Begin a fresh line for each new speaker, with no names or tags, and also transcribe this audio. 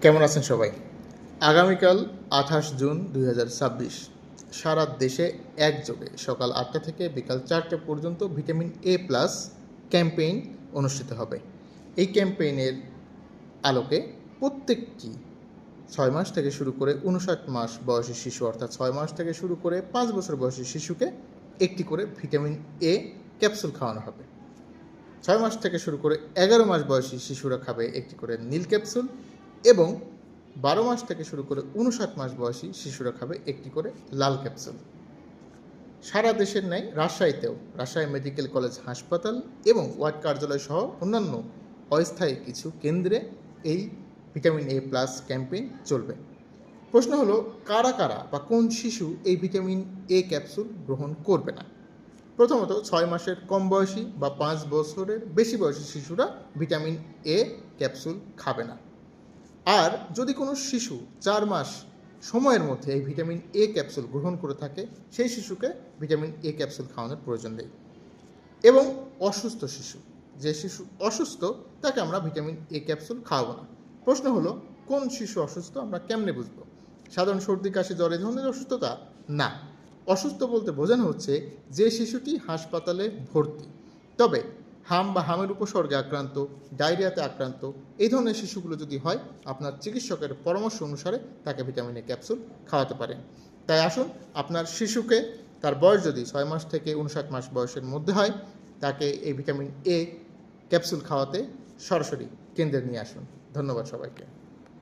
কেমন আছেন সবাই? আগামীকাল 28 জুন 2026 সারা দেশে একযোগে সকাল 8টা থেকে বিকাল 4টা পর্যন্ত ভিটামিন এ প্লাস ক্যাম্পেইন অনুষ্ঠিত হবে। এই ক্যাম্পেইনের আলোকে প্রত্যেকটি 6 মাস থেকে শুরু করে 59 মাস বয়সী শিশু, অর্থাৎ 6 মাস থেকে শুরু করে 5 বছর বয়সী শিশুকে একটি করে ভিটামিন এ ক্যাপসুল খাওয়ানো হবে। 6 মাস থেকে শুরু করে 11 মাস বয়সী শিশুরা খাবে একটি করে নীল ক্যাপসুল এবং 12 মাস থেকে শুরু করে 59 মাস বয়সী শিশুরা খাবে একটি করে লাল ক্যাপসুল। সারা দেশের ন্যায় রাজশাহী মেডিকেল কলেজ হাসপাতাল এবং ওয়ার্ড কার্যালয় সহ অন্যান্য অস্থায়ী কিছু কেন্দ্রে এই ভিটামিন এ প্লাস ক্যাম্পেইন চলবে। প্রশ্ন হলো, কারা কারা বা কোন শিশু এই ভিটামিন এ ক্যাপসুল গ্রহণ করবে না? প্রথমত, 6 মাসের কম বয়সী বা 5 বছরের বেশি বয়সী শিশুরা ভিটামিন এ ক্যাপসুল খাবে না। আর যদি কোনো শিশু 4 মাস সময়ের মধ্যে এই ভিটামিন এ ক্যাপসুল গ্রহণ করে থাকে, সেই শিশুকে ভিটামিন এ ক্যাপসুল খাওয়ানোর প্রয়োজন নেই। এবং অসুস্থ শিশু, যে শিশু অসুস্থ তাকে আমরা ভিটামিন এ ক্যাপসুল খাওয়াবো না। প্রশ্ন হলো, কোন শিশু অসুস্থ আমরা কেমনে বুঝবো? সাধারণ সর্দি কাশি জ্বর এই ধরনের অসুস্থতা না। অসুস্থ বলতে বোঝানো হচ্ছে যে শিশুটি হাসপাতালে ভর্তি, তবে হাম বা হামের উপসর্গে আক্রান্ত, ডায়রিয়াতে আক্রান্ত এই ধরনের শিশুগুলো যদি হয়, আপনার চিকিৎসকের পরামর্শ অনুসারে তাকে ভিটামিন এ ক্যাপসুল খাওয়াতে পারেন। তাই আসুন, আপনার শিশুকে তার বয়স যদি 6 মাস থেকে 59 মাস বয়সের মধ্যে হয়, তাকে এই ভিটামিন এ ক্যাপসুল খাওয়াতে সরাসরি কেন্দ্রে নিয়ে আসুন। ধন্যবাদ সবাইকে।